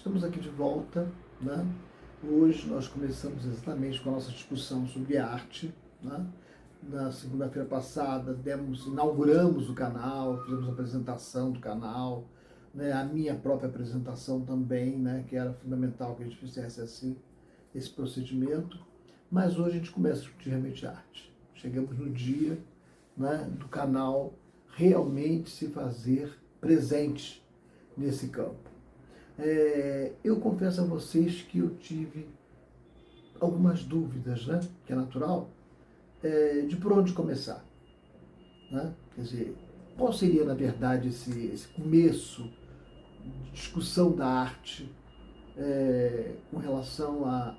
Estamos aqui de volta, né? Hoje nós começamos exatamente com a nossa discussão sobre arte, né? Na segunda-feira passada inauguramos o canal, fizemos a apresentação do canal, né? A minha própria apresentação também, né? Que era fundamental que a gente fizesse assim, esse procedimento. Mas hoje a gente começa a discutir realmente arte. Chegamos no dia, né? Do canal realmente se fazer presente nesse campo. Eu confesso a vocês que eu tive algumas dúvidas, né, que é natural, de por onde começar. Né? Quer dizer, qual seria, na verdade, esse começo de discussão da arte com relação à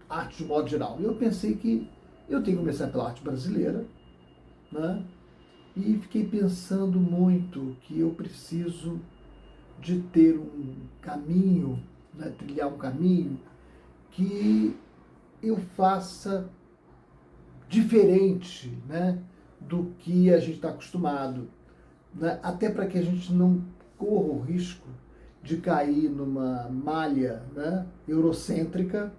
arte de modo geral? Eu pensei que eu tenho que começar pela arte brasileira, né? E fiquei pensando muito que eu preciso de ter um caminho, né, trilhar um caminho que eu faça diferente, né, do que a gente está acostumado, né, até para que a gente não corra o risco de cair numa malha, né, eurocêntrica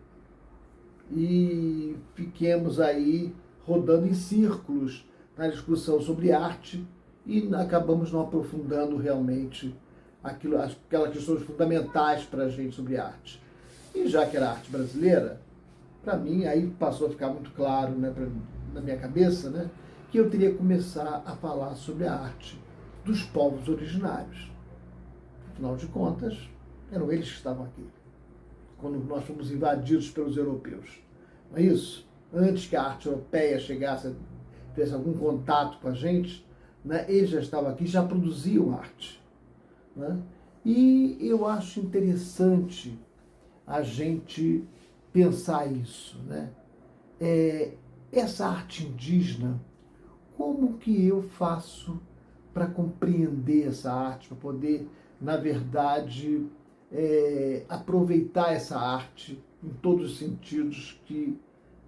e fiquemos aí rodando em círculos na discussão sobre arte e acabamos não aprofundando realmente aquelas questões fundamentais para a gente sobre arte. E já que era arte brasileira, para mim aí passou a ficar muito claro, né, na minha cabeça, né, que eu teria que começar a falar sobre a arte dos povos originários. Afinal de contas, eram eles que estavam aqui, quando nós fomos invadidos pelos europeus. Não é isso? Antes que a arte europeia chegasse, tivesse algum contato com a gente, né, eles já estavam aqui, já produziam arte. Né? E eu acho interessante a gente pensar isso. Né? Essa arte indígena, como que eu faço para compreender essa arte, para poder, na verdade, aproveitar essa arte em todos os sentidos que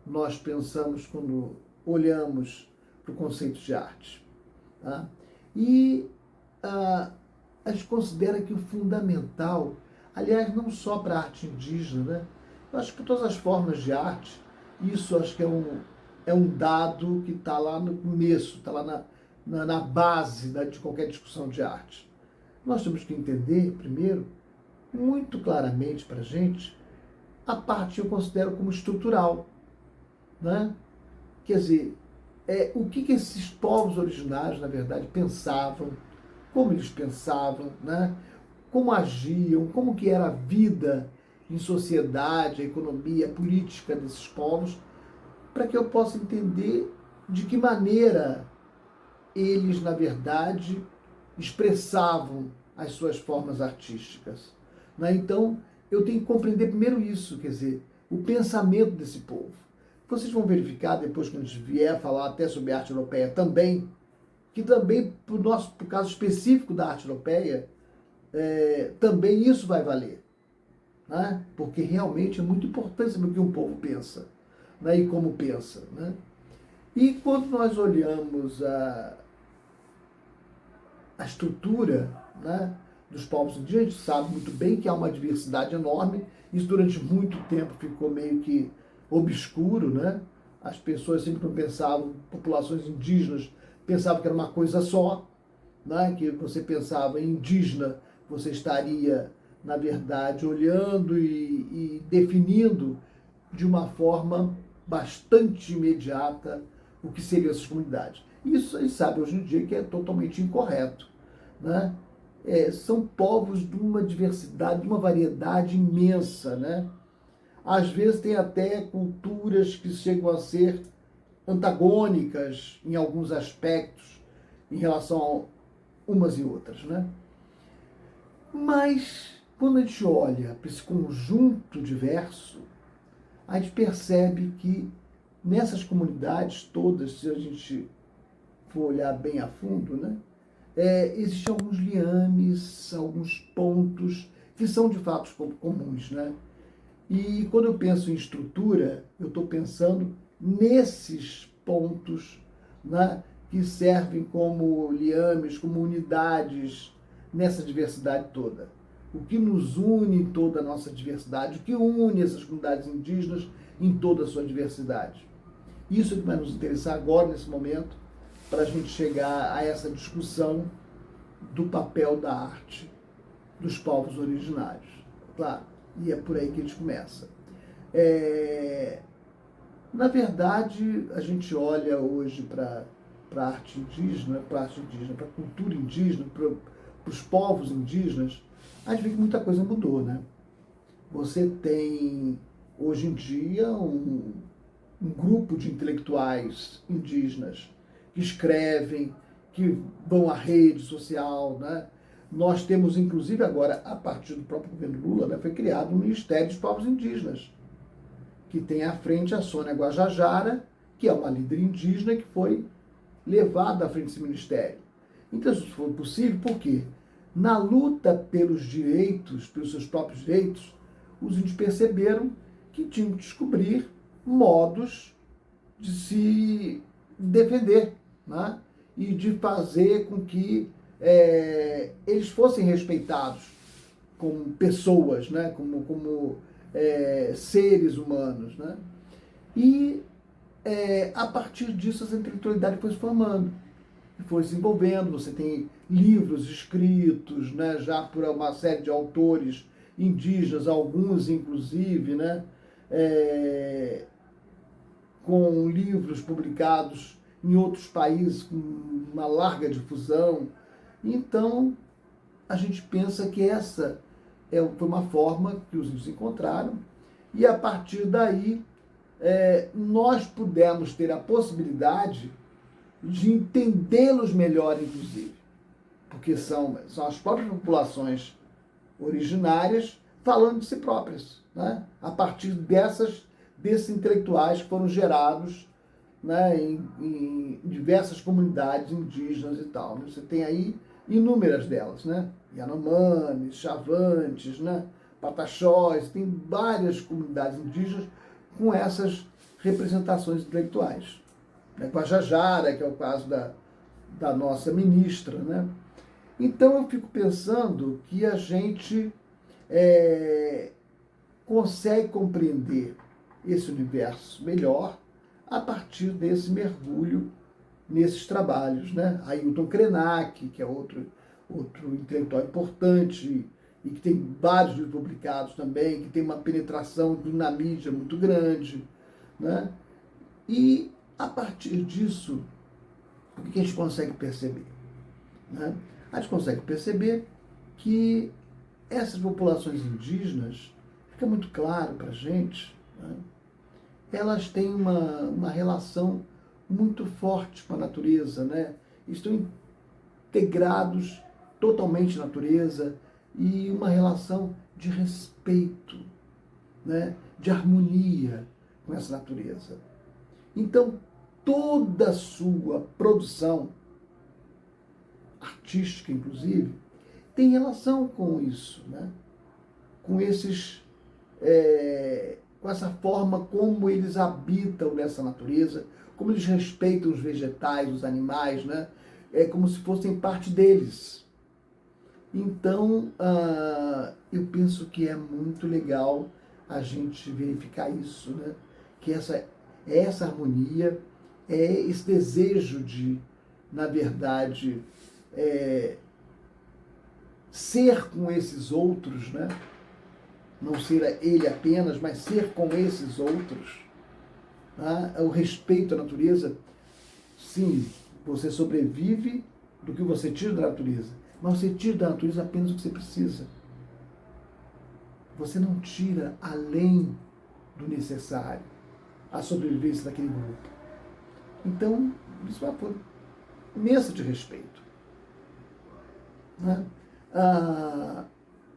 nós pensamos quando olhamos para o conceito de arte. Tá? E a gente considera que o fundamental, aliás, não só para a arte indígena, né? Eu acho que para todas as formas de arte, isso acho que é um dado que está lá no começo, está lá na base, né, de qualquer discussão de arte. Nós temos que entender, primeiro, muito claramente para a gente, a parte que eu considero como estrutural. Né? Quer dizer, o que esses povos originários, na verdade, pensavam, como eles pensavam, né? Como agiam, como que era a vida em sociedade, a economia, a política desses povos, para que eu possa entender de que maneira eles, na verdade, expressavam as suas formas artísticas. Né? Então, eu tenho que compreender primeiro isso, quer dizer, o pensamento desse povo. Vocês vão verificar, depois que a gente vier falar até sobre a arte europeia também, que também, para o caso específico da arte europeia, também isso vai valer. Né? Porque realmente é muito importante saber o que um povo pensa, né? E como pensa. Né? E quando nós olhamos a estrutura, né, dos povos indígenas, a gente sabe muito bem que há uma diversidade enorme. Isso durante muito tempo ficou meio que obscuro. Né? As pessoas sempre não pensavam, populações indígenas pensavam que era uma coisa só. Né? Que você pensava em indígena, você estaria, na verdade, olhando e definindo de uma forma bastante imediata o que seriam essas comunidades. Isso a gente sabe hoje em dia que é totalmente incorreto. Né? São povos de uma diversidade, de uma variedade imensa. Né? Às vezes tem até culturas que chegam a ser antagônicas em alguns aspectos em relação a umas e outras. Né? Mas, quando a gente olha para esse conjunto diverso, a gente percebe que nessas comunidades todas, se a gente for olhar bem a fundo, né, existem alguns liames, alguns pontos que são de fato comuns. Né? E quando eu penso em estrutura, eu estou pensando nesses pontos, né, que servem como liames, como unidades nessa diversidade toda. o que nos une em toda a nossa diversidade, o que une essas comunidades indígenas em toda a sua diversidade. Isso é que vai nos interessar agora, nesse momento, para a gente chegar a essa discussão do papel da arte dos povos originários. Claro, e é por aí que a gente começa. Na verdade, a gente olha hoje para a arte indígena, para a cultura indígena, para os povos indígenas, a gente vê que muita coisa mudou, né? Você tem, hoje em dia, um grupo de intelectuais indígenas que escrevem, que vão à rede social, né? Nós temos, inclusive, agora, a partir do próprio governo Lula, né, foi criado um Ministério dos Povos Indígenas, que tem à frente a Sônia Guajajara, que é uma líder indígena que foi levada à frente desse ministério. Então, isso foi possível porque, na luta pelos direitos, pelos seus próprios direitos, os índios perceberam que tinham que descobrir modos de se defender, né? E de fazer com que eles fossem respeitados como pessoas, né? como seres humanos. Né? E a partir disso essa intelectualidade foi se formando, foi se desenvolvendo. Você tem livros escritos, né? Já por uma série de autores indígenas, alguns inclusive, né? Com livros publicados em outros países com uma larga difusão. Então, a gente pensa que essa foi uma forma que os índios encontraram, e a partir daí nós pudemos ter a possibilidade de entendê-los melhor, inclusive, porque são as próprias populações originárias falando de si próprias, né? A partir desses intelectuais que foram gerados, né, em diversas comunidades indígenas e tal. Você tem aí inúmeras delas, né? Yanomamis, Chavantes, né? Pataxós, tem várias comunidades indígenas com essas representações intelectuais. Guajajara, que é o caso da nossa ministra, né? Então eu fico pensando que a gente consegue compreender esse universo melhor a partir desse mergulho nesses trabalhos, né? Ailton Krenak, que é outro intelectual importante e que tem vários livros publicados também, que tem uma penetração na mídia muito grande, né? E a partir disso, o que a gente consegue perceber? Né? A gente consegue perceber que essas populações indígenas, fica muito claro para a gente, né? Elas têm uma relação muito forte com a natureza, né? Estão integrados totalmente à natureza e uma relação de respeito, né? De harmonia com essa natureza. Então, toda a sua produção, artística inclusive, tem relação com isso, né? Com com essa forma como eles habitam nessa natureza, como eles respeitam os vegetais, os animais, né? É como se fossem parte deles. Então, eu penso que é muito legal a gente verificar isso, né? Que essa harmonia, esse desejo de, na verdade, ser com esses outros, né? Não ser ele apenas, mas ser com esses outros. Tá? O respeito à natureza. Sim, você sobrevive do que você tira da natureza, mas você tira da natureza apenas o que você precisa. Você não tira além do necessário a sobrevivência daquele grupo. Então, isso é uma imensa de respeito. Né?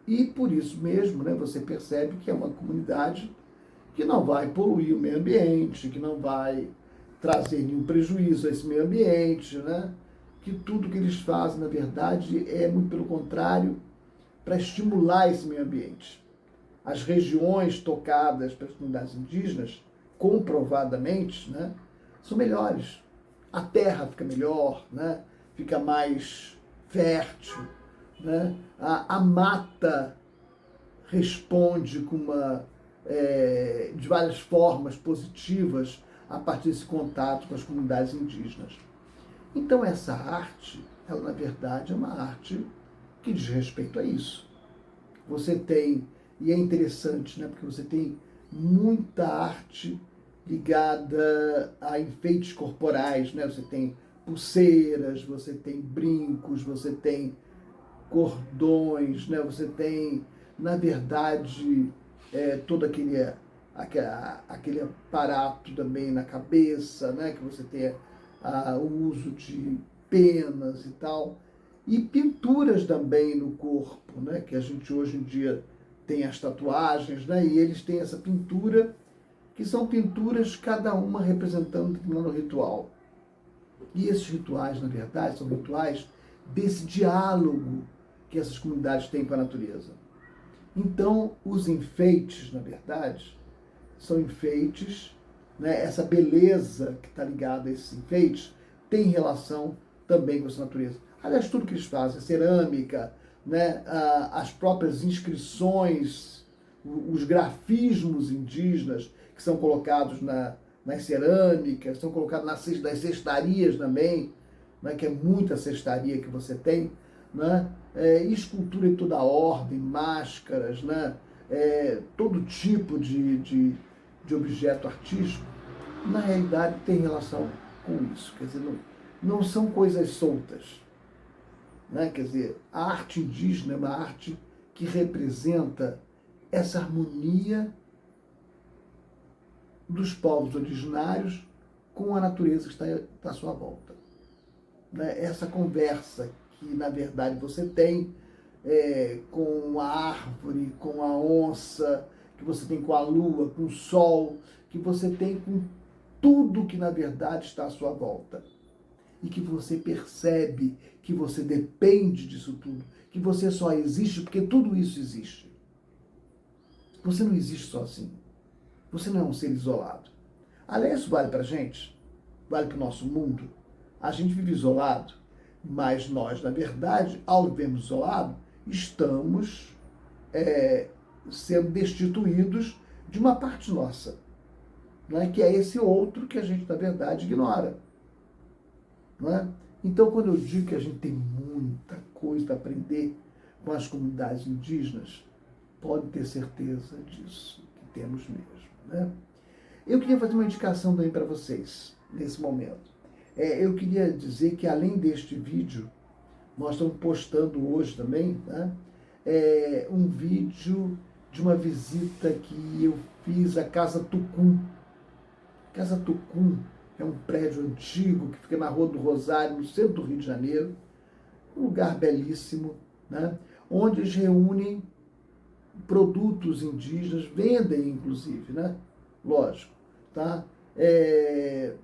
E por isso mesmo, né, você percebe que é uma comunidade que não vai poluir o meio ambiente, que não vai trazer nenhum prejuízo a esse meio ambiente, né? Que tudo que eles fazem, na verdade, é muito pelo contrário, para estimular esse meio ambiente. As regiões tocadas pelas comunidades indígenas, comprovadamente, né, são melhores. A terra fica melhor, né? Fica mais fértil. Né? A mata responde de várias formas positivas a partir desse contato com as comunidades indígenas. Então essa arte, ela na verdade é uma arte que diz respeito a isso. Você tem, e é interessante, né, porque você tem muita arte ligada a enfeites corporais, né? Você tem pulseiras, você tem brincos, você tem cordões, né? Você tem, na verdade, todo aquele aparato também na cabeça, né? Que você tem o uso de penas e tal. E pinturas também no corpo, né? Que a gente hoje em dia tem as tatuagens, né? E eles têm essa pintura, que são pinturas, cada uma representando um determinado ritual. E esses rituais, na verdade, são rituais desse diálogo que essas comunidades têm com a natureza. Então, os enfeites, na verdade, são enfeites, né? Essa beleza que está ligada a esses enfeites tem relação também com essa natureza. Aliás, tudo que eles fazem, a cerâmica, né? As próprias inscrições, os grafismos indígenas que são colocados nas cerâmicas, são colocados nas cestarias também, né? Que é muita cestaria que você tem, né? Escultura de toda ordem, máscaras, né? Todo tipo de objeto artístico, na realidade tem relação com isso. Quer dizer, não são coisas soltas. Né? Quer dizer, a arte indígena é uma arte que representa essa harmonia dos povos originários com a natureza que está à sua volta. Né? Essa conversa que, na verdade, você tem com a árvore, com a onça, que você tem com a lua, com o sol, que você tem com tudo que, na verdade, está à sua volta. E que você percebe que você depende disso tudo, que você só existe porque tudo isso existe. Você não existe sozinho. Você não é um ser isolado. Aliás, isso vale para a gente, vale para o nosso mundo. A gente vive isolado, mas nós, na verdade, ao vivermos isolado, estamos sendo destituídos de uma parte nossa, né? Que é esse outro que a gente, na verdade, ignora. Não é? Então, quando eu digo que a gente tem muita coisa a aprender com as comunidades indígenas, pode ter certeza disso, que temos mesmo. Né? Eu queria fazer uma indicação também para vocês, nesse momento. Eu queria dizer que, além deste vídeo, nós estamos postando hoje também, né, um vídeo de uma visita que eu fiz à Casa Tucum. Casa Tucum é um prédio antigo que fica na Rua do Rosário, no centro do Rio de Janeiro, um lugar belíssimo, né, onde eles reúnem produtos indígenas, vendem inclusive, né, lógico, tá?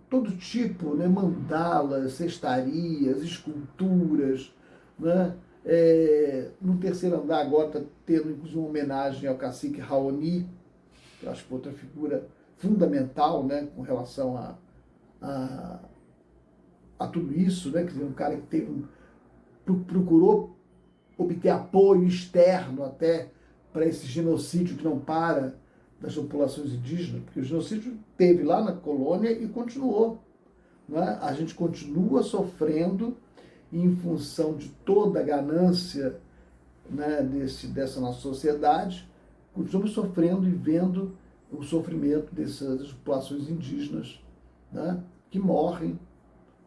Todo tipo, né, mandalas, cestarias, esculturas, né? No terceiro andar agora está tendo inclusive uma homenagem ao cacique Raoni, que eu acho que foi outra figura fundamental, né, com relação a tudo isso, né? Quer dizer, um cara que procurou obter apoio externo até para esse genocídio que não para das populações indígenas, porque o genocídio teve lá na colônia e continuou. Né? A gente continua sofrendo em função de toda a ganância, né, dessa nossa sociedade, continuamos sofrendo e vendo o sofrimento dessas populações indígenas, né, que morrem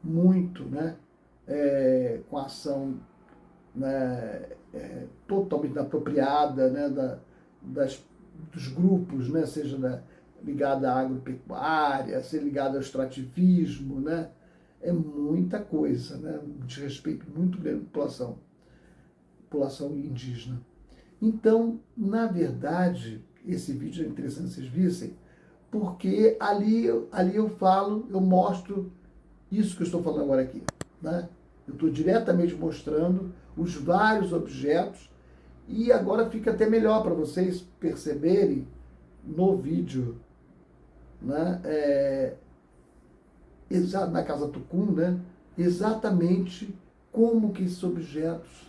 muito, né, com a ação, né, totalmente inapropriada, né, dos grupos, né, seja ligada à agropecuária, seja ligada ao extrativismo, né, é muita coisa, né, um desrespeito muito grande à população indígena. Então, na verdade, esse vídeo é interessante vocês vissem, porque ali eu falo, eu mostro isso que eu estou falando agora aqui, né? Eu estou diretamente mostrando os vários objetos e agora fica até melhor para vocês perceberem no vídeo, né? Na Casa Tucum, né? Exatamente como que esses objetos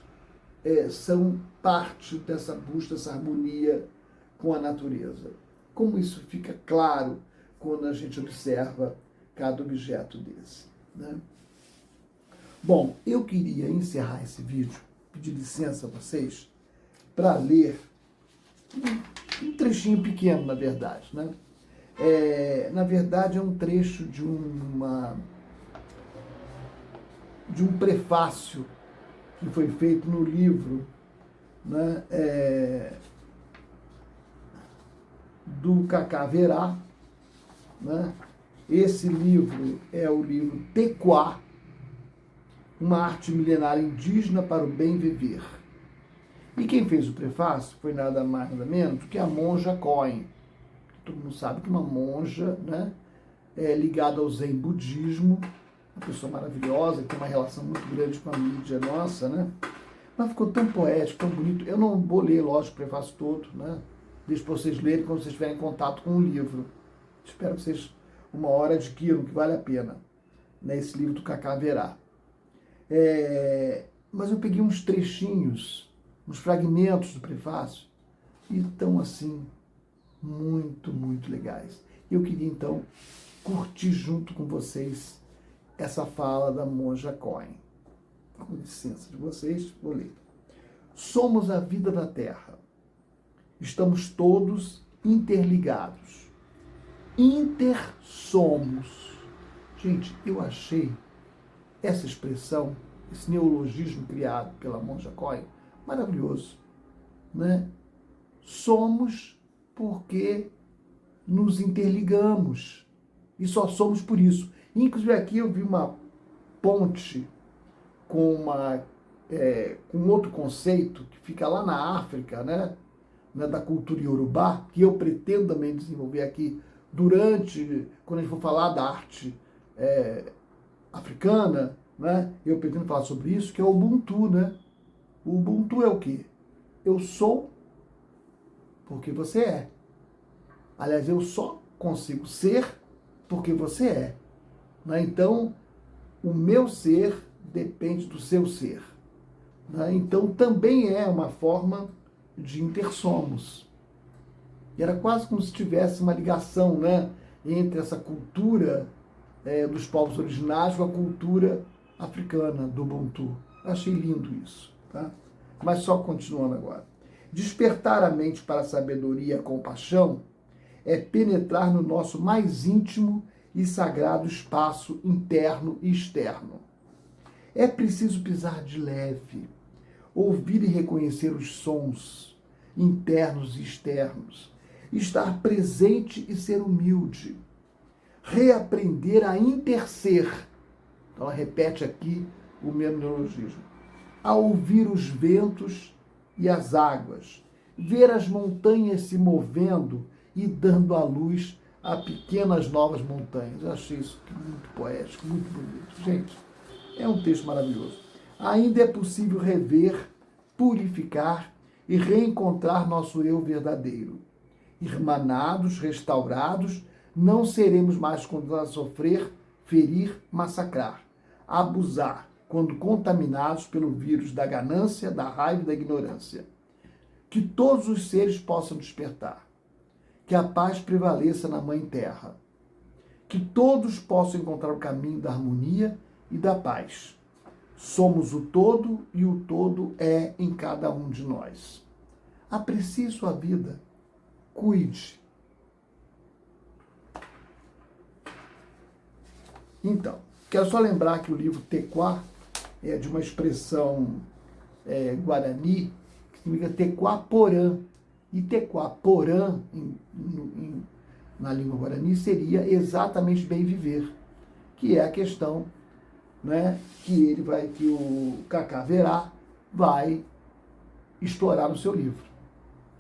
são parte dessa busca, dessa harmonia com a natureza. Como isso fica claro quando a gente observa cada objeto desse, né? Bom, eu queria encerrar esse vídeo, pedir licença a vocês, para ler um trechinho pequeno, na verdade, né? Na verdade, é um trecho de um prefácio que foi feito no livro, né, do Cacá Verá, né? Esse livro é o livro Tequá, uma arte milenária indígena para o bem viver. E quem fez o prefácio foi nada mais nada menos do que a monja Coen. Todo mundo sabe que uma monja, né, ligada ao Zen budismo, uma pessoa maravilhosa, que tem uma relação muito grande com a mídia nossa, né? Mas ficou tão poético, tão bonito. Eu não vou ler, lógico, o prefácio todo, né? Deixo para vocês lerem quando vocês estiverem em contato com o livro. Espero que vocês, uma hora, adquiram, que vale a pena, né? Esse livro do Cacá Verá. Mas eu peguei uns trechinhos, uns fragmentos do prefácio, e estão, assim, muito, muito legais. Eu queria, então, curtir junto com vocês essa fala da monja Coen. Com licença de vocês, vou ler. Somos a vida da Terra. Estamos todos interligados. Intersomos. Gente, eu achei essa expressão, esse neologismo criado pela monja Coen, maravilhoso, né? Somos porque nos interligamos. E só somos por isso. Inclusive aqui eu vi uma ponte com com outro conceito que fica lá na África, né, da cultura iorubá, que eu pretendo também desenvolver aqui quando a gente for falar da arte africana, né, eu pretendo falar sobre isso, que é o Ubuntu, né? O Ubuntu é o quê? Eu sou porque você é. Aliás, eu só consigo ser porque você é. Né? Então, o meu ser depende do seu ser. Né? Então, também é uma forma de intersomos. E era quase como se tivesse uma ligação, né, entre essa cultura dos povos originários com a cultura africana do Ubuntu. Achei lindo isso. Tá? Mas só continuando agora. Despertar a mente para a sabedoria e a compaixão é penetrar no nosso mais íntimo e sagrado espaço interno e externo. É preciso pisar de leve, ouvir e reconhecer os sons internos e externos, estar presente e ser humilde, reaprender a interser. Então ela repete aqui o mesmo neologismo. A ouvir os ventos e as águas, ver as montanhas se movendo e dando à luz a pequenas novas montanhas. Eu achei isso muito poético, muito bonito. Gente, é um texto maravilhoso. Ainda é possível rever, purificar e reencontrar nosso eu verdadeiro. Irmanados, restaurados, não seremos mais condenados a sofrer, ferir, massacrar, abusar, quando contaminados pelo vírus da ganância, da raiva e da ignorância. Que todos os seres possam despertar. Que a paz prevaleça na Mãe Terra. Que todos possam encontrar o caminho da harmonia e da paz. Somos o todo e o todo é em cada um de nós. Aprecie sua vida. Cuide. Então, quero só lembrar que o livro Tequá é de uma expressão guarani, que significa Tequá Porã. E Tequá Porã, na língua guarani, seria exatamente bem viver, que é a questão, né, que o Cacá Verá vai explorar no seu livro.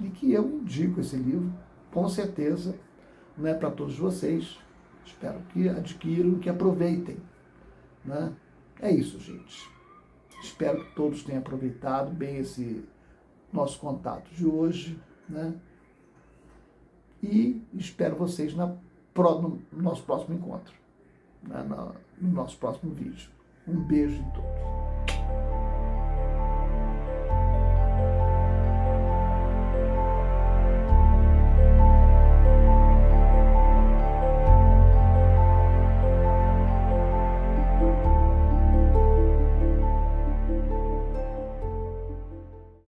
E que eu indico esse livro, com certeza, né, para todos vocês. Espero que adquiram, que aproveitem. Né? É isso, gente. Espero que todos tenham aproveitado bem esse nosso contato de hoje. Né? E espero vocês no nosso próximo encontro, né? No nosso próximo vídeo. Um beijo em todos.